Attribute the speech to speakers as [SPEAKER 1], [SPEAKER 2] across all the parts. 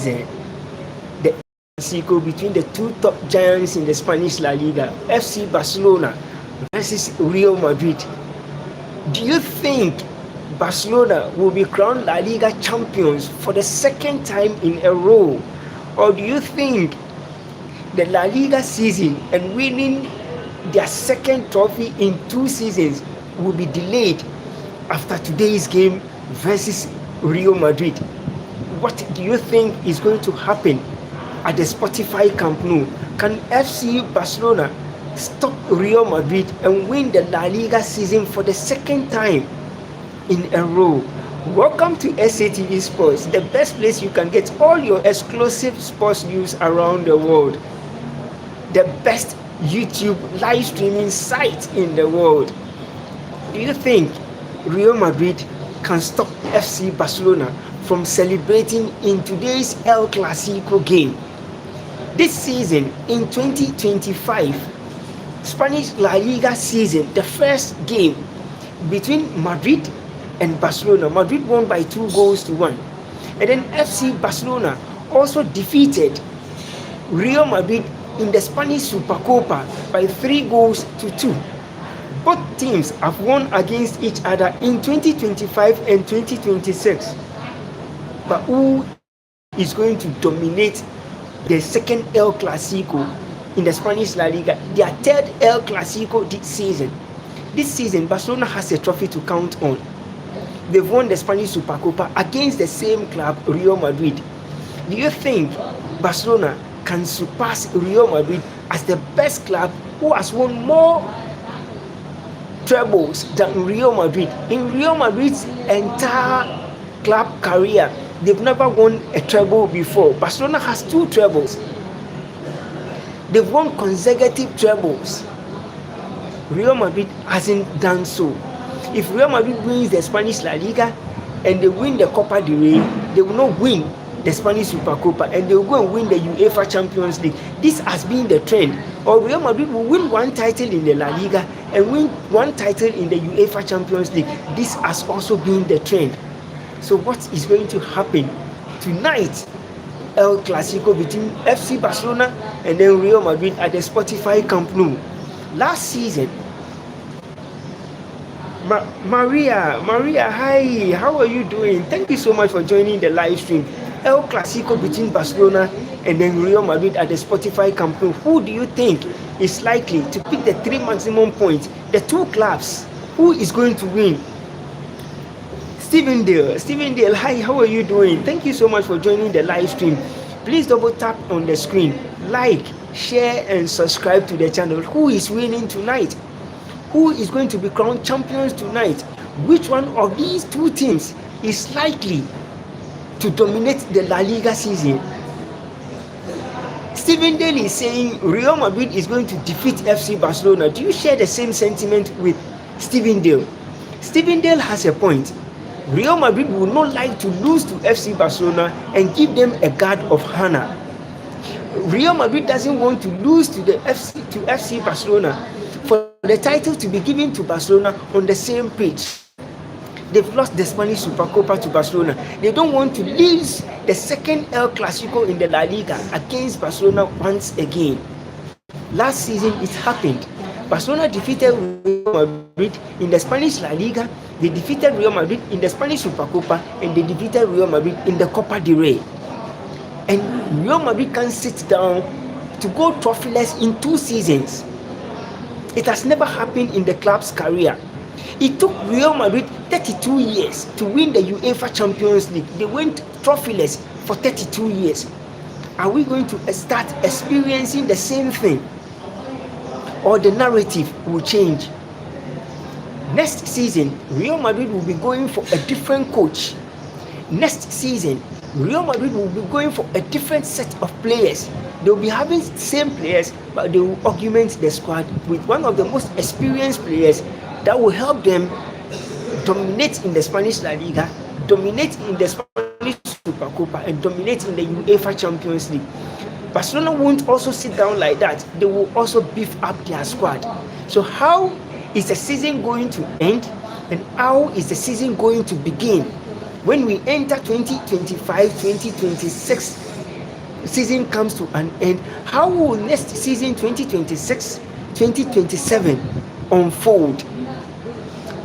[SPEAKER 1] season, the EL-CLASSICO between the two top giants in the Spanish La Liga, FC Barcelona versus Real Madrid. Do you think Barcelona will be crowned La Liga champions for the second time in a row? Or do you think the La Liga season and winning their second trophy in 2 seasons will be delayed after today's game versus Real Madrid? What do you think is going to happen at the Spotify Camp Nou? Can FC Barcelona stop Real Madrid and win the La Liga season for the second time in a row? Welcome to SATV Sports, the best place you can get all your exclusive sports news around the world. The best YouTube live streaming site in the world. Do you think Real Madrid can stop FC Barcelona from celebrating in today's EL-CLASSICO game? This season, in 2025, Spanish La Liga season, the first game between Madrid and Barcelona. Madrid won by 2-1. And then FC Barcelona also defeated Real Madrid in the Spanish Supercopa by 3-2. Both teams have won against each other in 2025 and 2026. But who is going to dominate the second EL-CLASSICO in the Spanish La Liga, their third EL-CLASSICO this season? This season, Barcelona has a trophy to count on. They've won the Spanish Supercopa against the same club, Real Madrid. Do you think Barcelona can surpass Real Madrid as the best club who has won more trebles than Real Madrid? In Real Madrid's entire club career, they've never won a treble before. Barcelona has 2 trebles. They've won consecutive trebles. Real Madrid hasn't done so. If Real Madrid wins the Spanish La Liga and they win the Copa del Rey, they will not win the Spanish Supercopa and they will go and win the UEFA Champions League. This has been the trend. Or Real Madrid will win 1 title in the La Liga and win 1 title in the UEFA Champions League. This has also been the trend. So what is going to happen tonight? EL-CLASSICO between FC Barcelona and then Real Madrid at the Spotify Camp Nou. Last season, Maria, hi, how are you doing? Thank you so much for joining the live stream. EL-CLASSICO between Barcelona and then Real Madrid at the Spotify Camp Nou. Who do you think is likely to pick the 3 maximum points? The 2 clubs. Who is going to win? Stephen Dale, hi, how are you doing? Thank you so much for joining the live stream. Please double tap on the screen, like, share and subscribe to the channel. Who is winning tonight? Who is going to be crowned champions tonight? Which one of these 2 teams is likely to dominate the La Liga season? Stephen Dale is saying Real Madrid is going to defeat FC Barcelona. Do you share the same sentiment with Stephen Dale? Stephen Dale has a point. Real Madrid would not like to lose to FC Barcelona and give them a guard of honor. Real Madrid doesn't want to lose to FC Barcelona for the title to be given to Barcelona on the same pitch. They've lost the Spanish Supercopa to Barcelona. They don't want to lose the second EL-CLASSICO in the La Liga against Barcelona once again. Last season it happened. Barcelona defeated Real Madrid in the Spanish La Liga, they defeated Real Madrid in the Spanish Supercopa, and they defeated Real Madrid in the Copa del Rey. And Real Madrid can sit down to go trophyless in 2 seasons. It has never happened in the club's career. It took Real Madrid 32 years to win the UEFA Champions League. They went trophyless for 32 years. Are we going to start experiencing the same thing? Or the narrative will change? Next season, Real Madrid will be going for a different coach. Next season, Real Madrid will be going for a different set of players. They will be having the same players, but they will augment the squad with one of the most experienced players that will help them dominate in the Spanish La Liga, dominate in the Spanish Supercopa, and dominate in the UEFA Champions League. Barcelona won't also sit down like that. They will also beef up their squad. So how is the season going to end, and how is the season going to begin? When we enter 2025-2026 season comes to an end, how will next season 2026, 2027 unfold?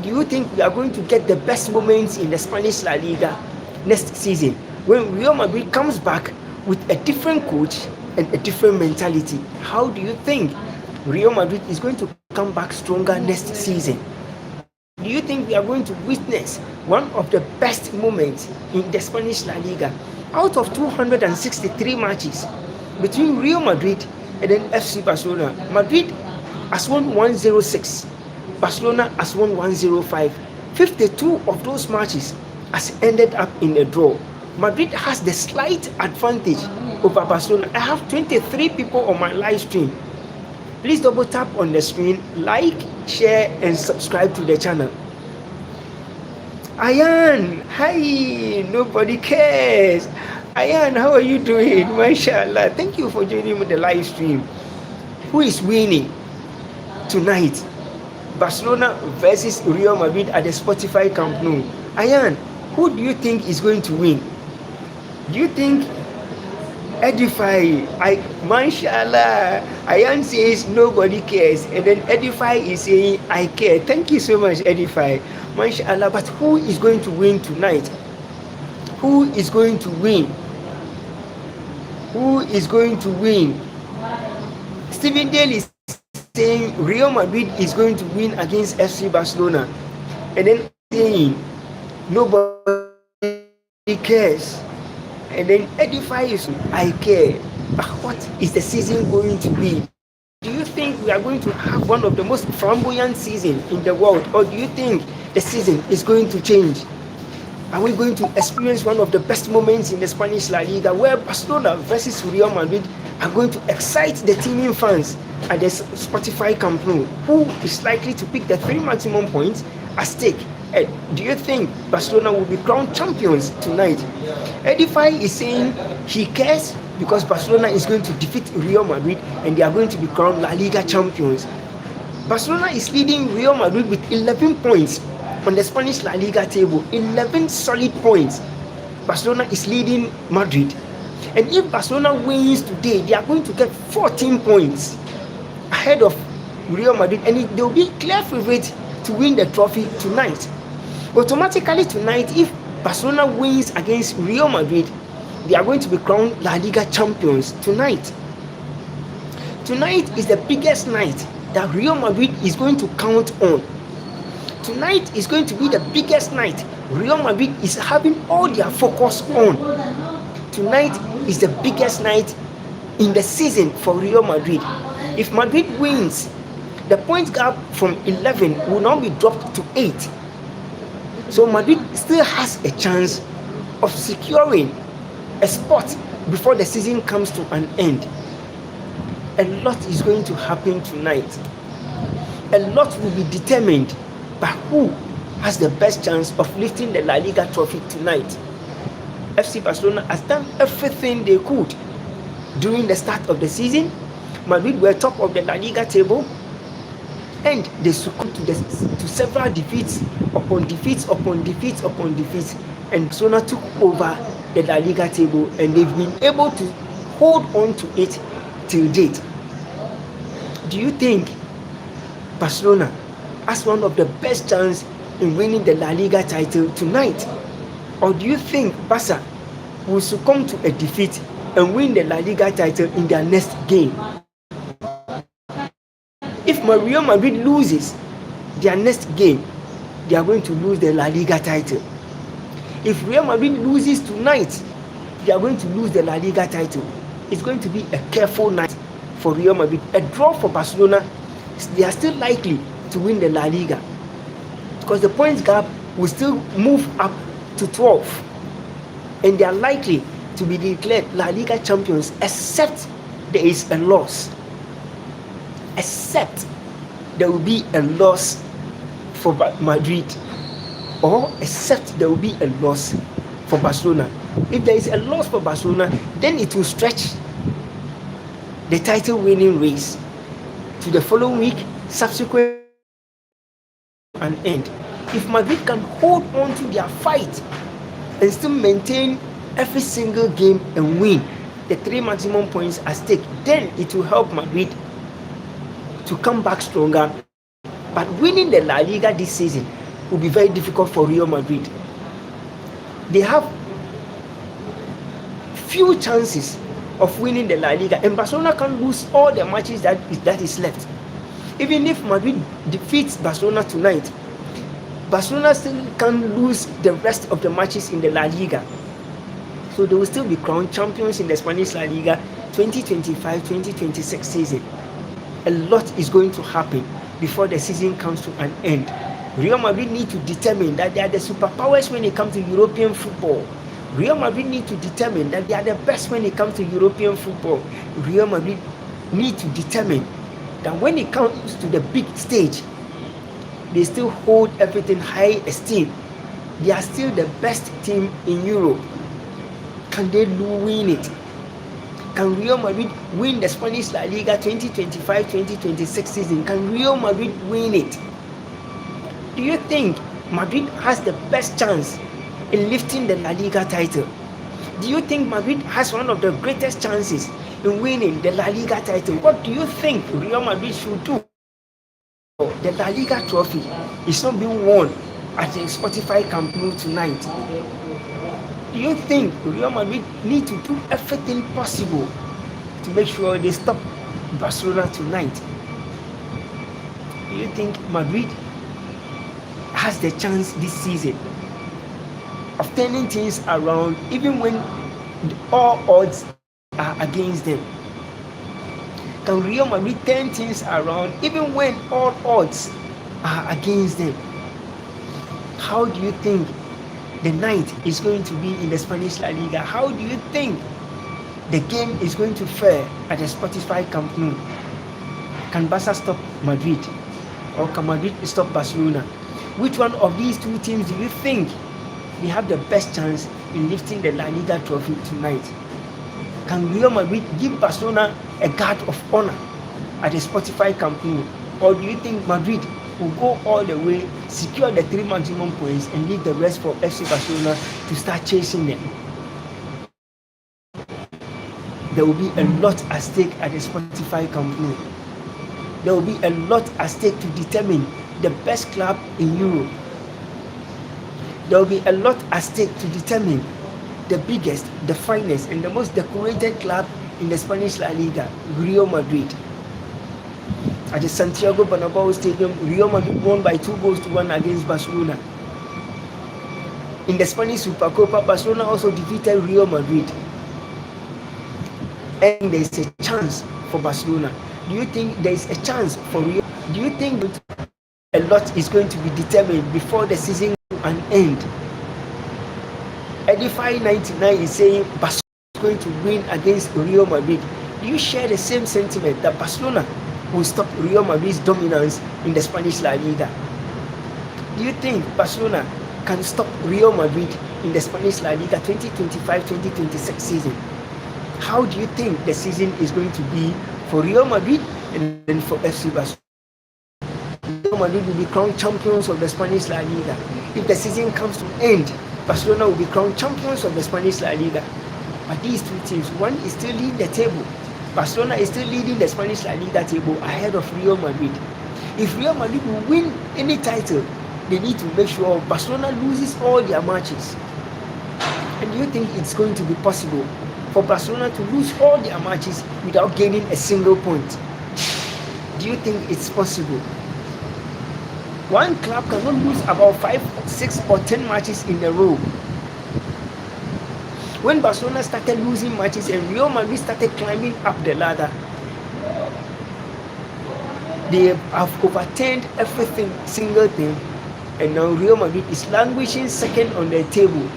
[SPEAKER 1] Do you think we are going to get the best moments in the Spanish La Liga next season when Real Madrid comes back with a different coach and a different mentality? How do you think Real Madrid is going to come back stronger next season? Do you think we are going to witness one of the best moments in the Spanish La Liga? Out of 263 matches between Real Madrid and then FC Barcelona, Madrid has won 106. Barcelona has won 105. 52 of those matches has ended up in a draw. Madrid has the slight advantage over Barcelona. I have 23 people on my live stream. Please double tap on the screen, like, share, and subscribe to the channel. Ayan, hi, nobody cares. Ayan, how are you doing? MashaAllah. Thank you for joining me the live stream. Who is winning tonight? Barcelona versus Real Madrid at the Spotify Camp Nou. Ayan, who do you think is going to win? Do you think Edify? MashaAllah. Ayan says nobody cares, and then Edify is saying I care. Thank you so much, Edify. MashaAllah. But who is going to win tonight? Who is going to win? Who is going to win? Stephen Dale is saying Real Madrid is going to win against FC Barcelona, and then saying nobody cares, and then Edify is I care. What is the season going to be? Do you think we are going to have one of the most flamboyant seasons in the world, or do you think the season is going to change? Are we going to experience one of the best moments in the Spanish La Liga where Barcelona versus Real Madrid are going to excite the teaming fans at the Spotify Camp Nou? Who is likely to pick the 3 maximum points at stake? Do you think Barcelona will be crowned champions tonight? Edify is saying he cares because Barcelona is going to defeat Real Madrid and they are going to be crowned La Liga champions. Barcelona is leading Real Madrid with 11 points on the Spanish La Liga table. 11 solid points. Barcelona is leading Madrid. And if Barcelona wins today, they are going to get 14 points ahead of Real Madrid, and they will be clear favorite to win the trophy tonight. Automatically tonight, if Barcelona wins against Real Madrid, they are going to be crowned La Liga champions tonight. Tonight is the biggest night that Real Madrid is going to count on. Tonight is going to be the biggest night Real Madrid is having all their focus on. Tonight is the biggest night in the season for Real Madrid. If Madrid wins, the point gap from 11 will now be dropped to 8. So Madrid still has a chance of securing a spot before the season comes to an end. A lot is going to happen tonight. A lot will be determined by who has the best chance of lifting the La Liga trophy tonight. FC Barcelona has done everything they could during the start of the season. Madrid were top of the La Liga table, and they succumbed to several defeats upon defeats upon defeats upon defeats, and Barcelona took over the La Liga table, and they've been able to hold on to it till date. Do you think Barcelona has one of the best chances in winning the La Liga title tonight? Or do you think Barca will succumb to a defeat and win the La Liga title in their next game? If Real Madrid loses their next game, they are going to lose the La Liga title. If Real Madrid loses tonight, they are going to lose the La Liga title. It's going to be a careful night for Real Madrid. A draw for Barcelona, they are still likely to win the La Liga because the points gap will still move up to 12, and they are likely to be declared La Liga champions except there is a loss. Except there will be a loss for Madrid, or except there will be a loss for Barcelona. If there is a loss for Barcelona, then it will stretch the title winning race to the following week, subsequent an end. If Madrid can hold on to their fight and still maintain every single game and win, the 3 maximum points at stake, then it will help Madrid to come back stronger. But winning the La Liga this season will be very difficult for Real Madrid. They have few chances of winning the La Liga, and Barcelona can lose all the matches that is left. Even if Madrid defeats Barcelona tonight, Barcelona still can lose the rest of the matches in the La Liga. So they will still be crowned champions in the Spanish La Liga 2025-2026 season. A lot is going to happen before the season comes to an end. Real Madrid need to determine that they are the superpowers when it comes to European football. Real Madrid need to determine that they are the best when it comes to European football. Real Madrid need to determine that when it comes to the big stage, they still hold everything high esteem. They are still the best team in Europe. Can they win it? Can Real Madrid win the Spanish La Liga 2025-2026 season? Can Real Madrid win it? Do you think Madrid has the best chance in lifting the La Liga title? Do you think Madrid has one of the greatest chances in winning the La Liga title? What do you think Real Madrid should do? The La Liga trophy is not being won at the Spotify Camp Nou tonight. Do you think Real Madrid need to do everything possible to make sure they stop Barcelona tonight? Do you think Madrid has the chance this season of turning things around even when all odds are against them? Can Real Madrid turn things around even when all odds are against them? How do you think the night is going to be in the Spanish La Liga? How do you think the game is going to fare at the Spotify Camp Nou? Can Barca stop Madrid? Or can Madrid stop Barcelona? Which one of these two teams do you think they have the best chance in lifting the La Liga trophy tonight? Can Real Madrid give Barcelona a guard of honor at the Spotify Camp Nou? Or do you think Madrid will go all the way, secure the 3 maximum points, and leave the rest for FC Barcelona to start chasing them? There will be a lot at stake at the Spotify Camp Nou. There will be a lot at stake to determine the best club in Europe. There will be a lot at stake to determine the biggest, the finest, and the most decorated club in the Spanish La Liga, Real Madrid. At the Santiago Bernabeu Stadium, Real Madrid won by 2-1 against Barcelona. In the Spanish Supercopa, Barcelona also defeated Real Madrid. And there is a chance for Barcelona. Do you think there is a chance for Real? Do you think a lot is going to be determined before the season an end? Edify 99 is saying Barcelona is going to win against Real Madrid. Do you share the same sentiment that Barcelona will stop Real Madrid's dominance in the Spanish La Liga? Do you think Barcelona can stop Real Madrid in the Spanish La Liga 2025-2026 season? How do you think the season is going to be for Real Madrid and then for FC Barcelona? Real Madrid will be crowned champions of the Spanish La Liga. If the season comes to end, Barcelona will be crowned champions of the Spanish La Liga. But these two teams, one is still leading the table. Barcelona is still leading the Spanish La Liga table ahead of Real Madrid. If Real Madrid will win any title, they need to make sure Barcelona loses all their matches. And do you think it's going to be possible for Barcelona to lose all their matches without gaining a single point? Do you think it's possible? One club cannot lose about 5, 6 or 10 matches in a row. When Barcelona started losing matches and Real Madrid started climbing up the ladder, they have overturned everything, single thing, and now Real Madrid is languishing second on the table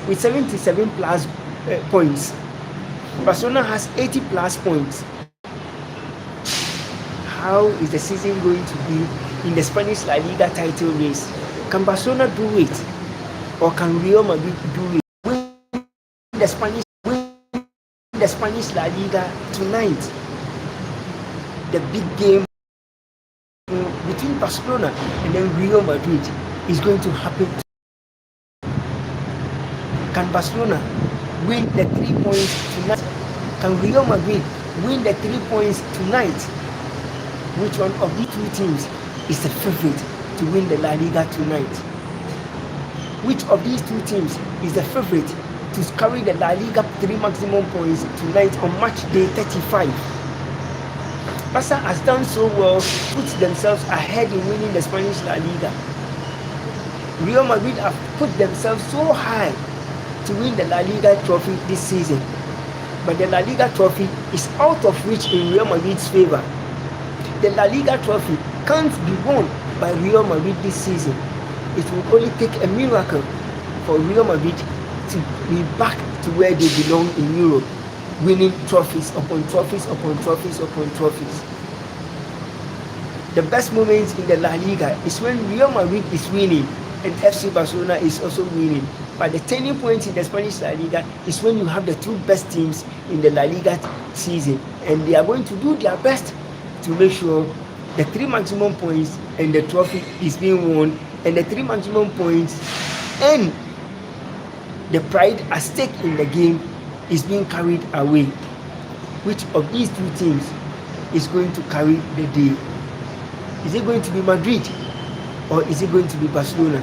[SPEAKER 1] with 77 plus points. Barcelona has 80 plus points. How is the season going to be in the Spanish La Liga title race? Can Barcelona do it? Or can Real Madrid do it? Win the Spanish La Liga tonight. The big game between Barcelona and then Real Madrid is going to happen. Can Barcelona win the 3 points tonight? Can Real Madrid win the 3 points tonight? Which one of these two teams is the favorite to win the La Liga tonight? Which of these two teams is the favorite to carry the La Liga 3 maximum points tonight on match day 35? Barca has done so well, put themselves ahead in winning the Spanish La Liga. Real Madrid have put themselves so high to win the La Liga trophy this season. But the La Liga trophy is out of reach in Real Madrid's favor. The La Liga trophy can't be won by Real Madrid this season. It will only take a miracle for Real Madrid to be back to where they belong in Europe, winning trophies upon trophies upon trophies upon trophies. The best moments in the La Liga is when Real Madrid is winning and FC Barcelona is also winning. But the turning point in the Spanish La Liga is when you have the two best teams in the La Liga season, and they are going to do their best to make sure the 3 maximum points and the trophy is being won, and the 3 maximum points and the pride at stake in the game is being carried away. Which of these two teams is going to carry the day? Is it going to be Madrid or is it going to be Barcelona?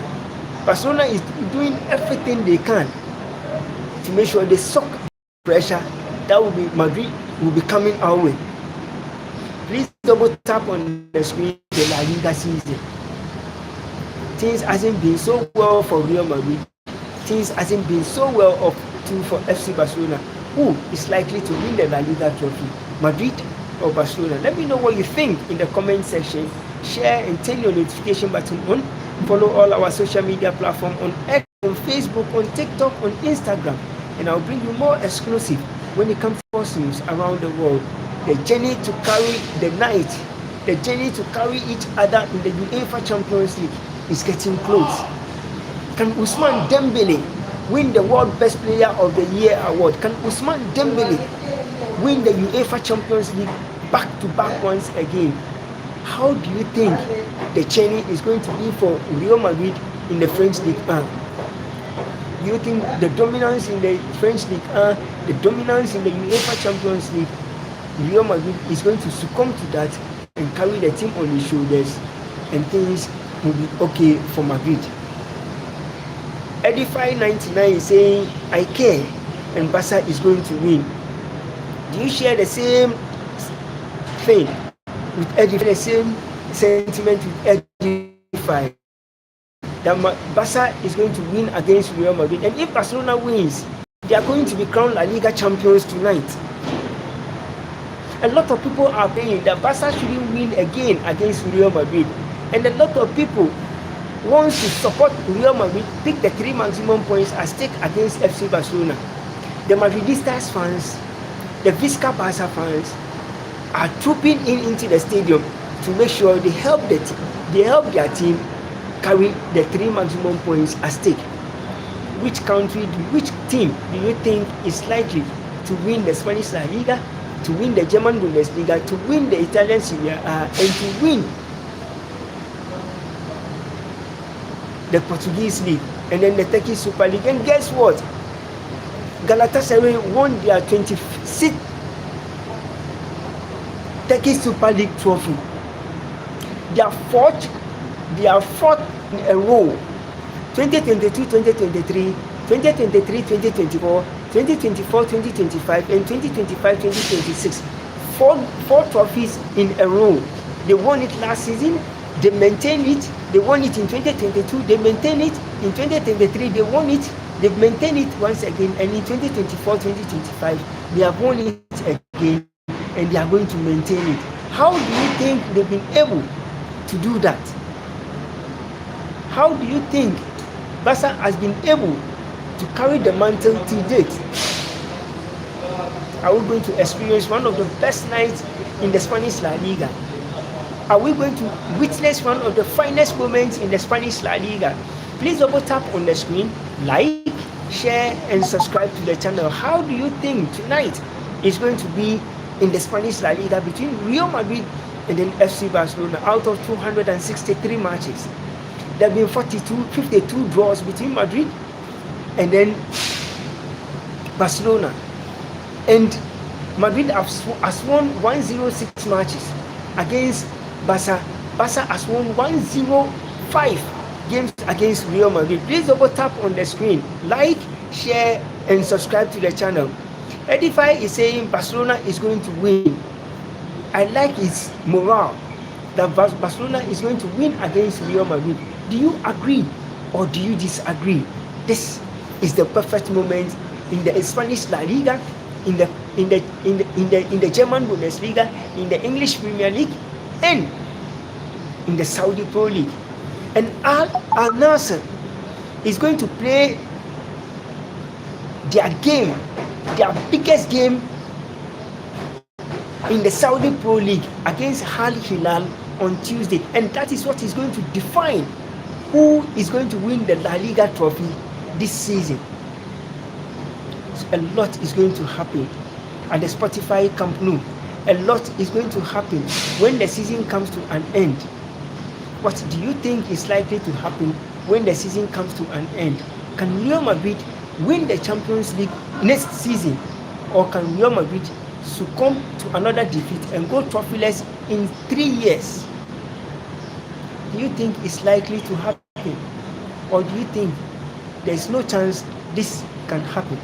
[SPEAKER 1] Barcelona is doing everything they can to make sure they suck pressure. That will be Madrid will be coming our way. Please double tap on the screen the La Liga season. Things hasn't been so well for Real Madrid. Things hasn't been so well up to for FC Barcelona. Who is likely to win the La Liga trophy? Madrid or Barcelona? Let me know what you think in the comment section. Share and turn your notification button on. Follow all our social media platforms on X, on Facebook, on TikTok, on Instagram, and I'll bring you more exclusive when it comes to news around the world. The journey to carry the night, the journey to carry each other in the UEFA Champions League is getting close. Can Ousmane Dembele win the World Best Player of the Year award? Can Ousmane Dembele win the UEFA Champions League back-to-back once again? How do you think the journey is going to be for Real Madrid in the French League 1? Do you think the dominance in the French League 1, the dominance in the UEFA Champions League, Real Madrid is going to succumb to that and carry the team on his shoulders, and things will be okay for Madrid? Edify99 is saying, I care, and Barca is going to win. Do you share the same thing with Edify, the same sentiment with Edify? That Barca is going to win against Real Madrid, and if Barcelona wins, they are going to be crowned La Liga champions tonight. A lot of people are saying that Barca shouldn't win again against Real Madrid, and a lot of people want to support Real Madrid, pick the 3 maximum points at stake against FC Barcelona. The Madridistas fans, the Visca Barca fans are trooping into the stadium to make sure they help their team carry the 3 maximum points at stake. Which team do you think is likely to win the Spanish La Liga, to win the German Bundesliga, to win the Italian Serie A, and to win the Portuguese League, and then the Turkish Super League? And guess what? Galatasaray won their 26th Turkish Super League trophy. Their fourth in a row. 2022-2023, 2023-2024, 2024-2025, and 2025-2026. Four trophies in a row. They won it last season. They maintained it. They won it in 2022. They maintained it in 2023. They won it. They've maintained it once again. And in 2024-2025, they have won it again, and they are going to maintain it. How do you think they've been able to do that? How do you think Barca has been able to carry the mantle to date? Are we going to experience one of the best nights in the Spanish La Liga? Are we going to witness one of the finest moments in the Spanish La Liga? Please double tap on the screen, like, share, and subscribe to the channel. How do you think tonight is going to be in the Spanish La Liga between Real Madrid and then FC Barcelona? Out of 263 matches, there have been 52 draws between Madrid and then Barcelona, and Madrid has won 106 matches against Barca. Barca has won 105 games against Real Madrid. Please double tap on the screen, like, share, and subscribe to the channel. Edify is saying Barcelona is going to win. I like his morale that Barcelona is going to win against Real Madrid. Do you agree or do you disagree? This is the perfect moment in the Spanish La Liga, in the German Bundesliga, in the English Premier League, and in the Saudi Pro League. And Al Nassr is going to play their game, their biggest game in the Saudi Pro League against Al Hilal on Tuesday, and that is what is going to define who is going to win the La Liga trophy this season. So a lot is going to happen at the Spotify Camp Nou. A lot is going to happen when the season comes to an end. What do you think is likely to happen when the season comes to an end? Can Real Madrid win the Champions League next season, or can Real Madrid succumb to another defeat and go trophyless in 3 years? Do you think it's likely to happen, or do you think there's no chance this can happen?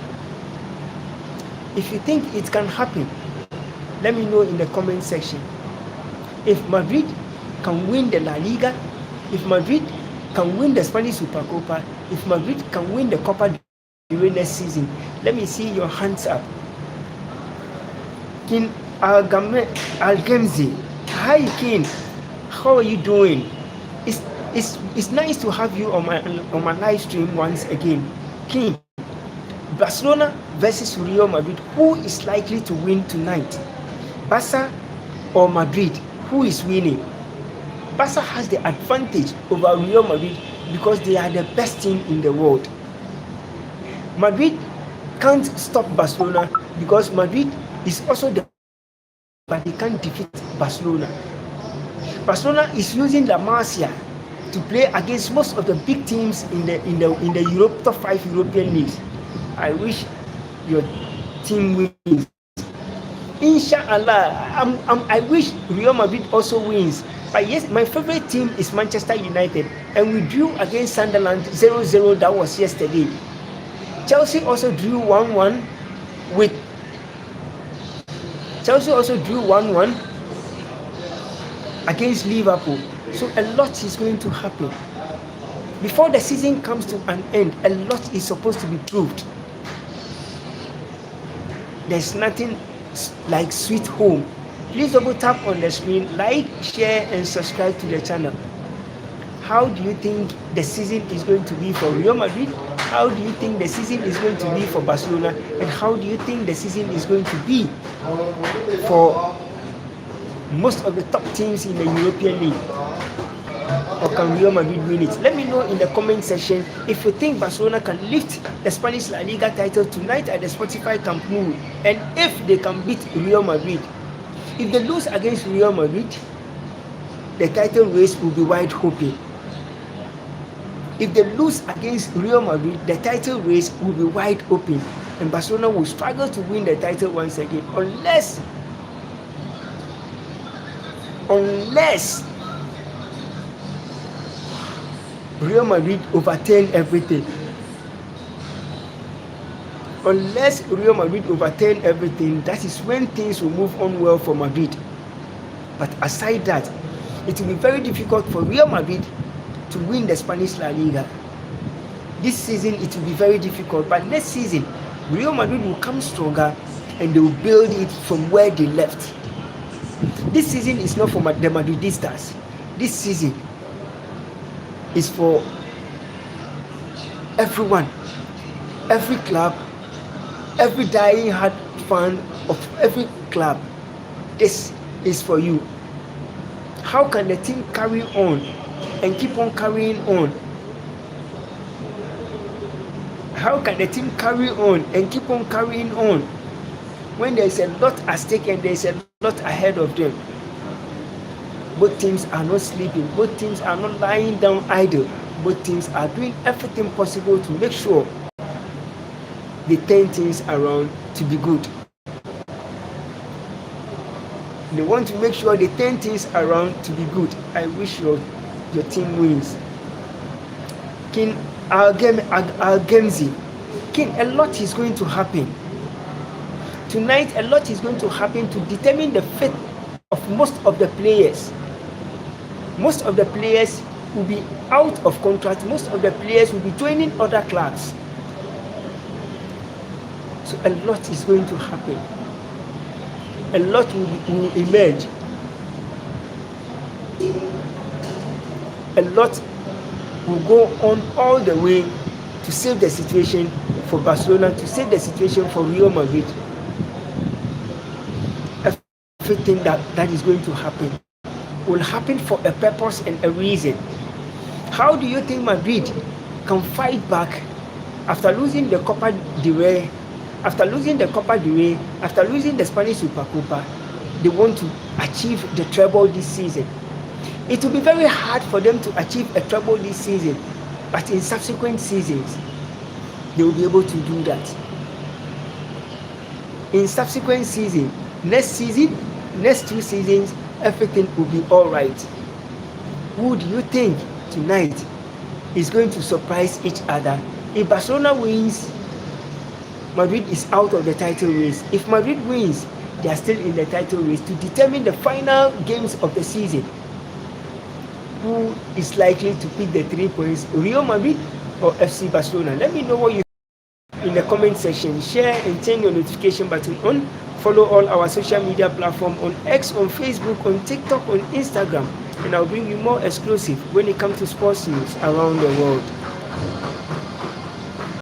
[SPEAKER 1] If you think it can happen, let me know in the comment section. If Madrid can win the La Liga, if Madrid can win the Spanish Supercopa, if Madrid can win the Copa del Rey next season, let me see your hands up. King Al-Gemzi, hi King, how are you doing? It's nice to have you on my live stream once again. King, Barcelona versus Real Madrid, who is likely to win tonight? Barca or Madrid? Who is winning? Barca has the advantage over Real Madrid because they are the best team in the world. Madrid can't stop Barcelona because Madrid is also the, but they can't defeat Barcelona. Barcelona is using La Masia to play against most of the big teams in the Europe, top 5 European leagues. I wish your team wins. Inshallah, I wish Real Madrid also wins. But yes, my favorite team is Manchester United, and we drew against Sunderland 0-0. That was yesterday. Chelsea also drew 1-1 with against Liverpool. So a lot is going to happen. Before the season comes to an end, a lot is supposed to be proved. There's nothing like sweet home. Please double tap on the screen, like, share, and subscribe to the channel. How do you think the season is going to be for Real Madrid? How do you think the season is going to be for Barcelona? And how do you think the season is going to be for most of the top teams in the European League? Or can Real Madrid win it? Let me know in the comment section if you think Barcelona can lift the Spanish La Liga title tonight at the Spotify Camp Nou, and if they can beat Real Madrid. If they lose against Real Madrid, the title race will be wide open. If they lose against Real Madrid, the title race will be wide open, and Barcelona will struggle to win the title once again, unless Real Madrid overturn everything. Unless Real Madrid overturn everything, that is when things will move on well for Madrid. But aside that, it will be very difficult for Real Madrid to win the Spanish La Liga. This season it will be very difficult, but next season Real Madrid will come stronger and they will build it from where they left. This season is not for the Madridistas. This season is for everyone, every club, every dying-hard fan of every club. This is for you. How can the team carry on and keep on carrying on? How can the team carry on and keep on carrying on when there's a lot at stake and there's a lot ahead of them? Both teams are not sleeping. Both teams are not lying down idle. Both teams are doing everything possible to make sure they turn things around to be good. They want to make sure they turn things around to be good. I wish your team wins. King Algemzi. King, a lot is going to happen. Tonight, a lot is going to happen to determine the fate of most of the players. Most of the players will be out of contract. Most of the players will be joining other clubs. So a lot is going to happen. A lot will emerge. A lot will go on all the way to save the situation for Barcelona, to save the situation for Real Madrid. Everything that is going to happen will happen for a purpose and a reason. How do you think Madrid can fight back after losing the Copa del Rey, after losing the Spanish Supercopa? They want to achieve the treble this season. It will be very hard for them to achieve a treble this season, but in subsequent seasons, they will be able to do that. In subsequent season, next 2 seasons, everything will be all right. Who do you think tonight is going to surprise each other? If Barcelona wins, Madrid is out of the title race. If Madrid wins, they are still in the title race to determine the final games of the season. Who is likely to pick the 3 points, Real Madrid or FC Barcelona? Let me know what you think in the comment section. Share and turn your notification button on. Follow all our social media platforms on X, on Facebook, on TikTok, on Instagram, and I'll bring you more exclusive when it comes to sports news around the world.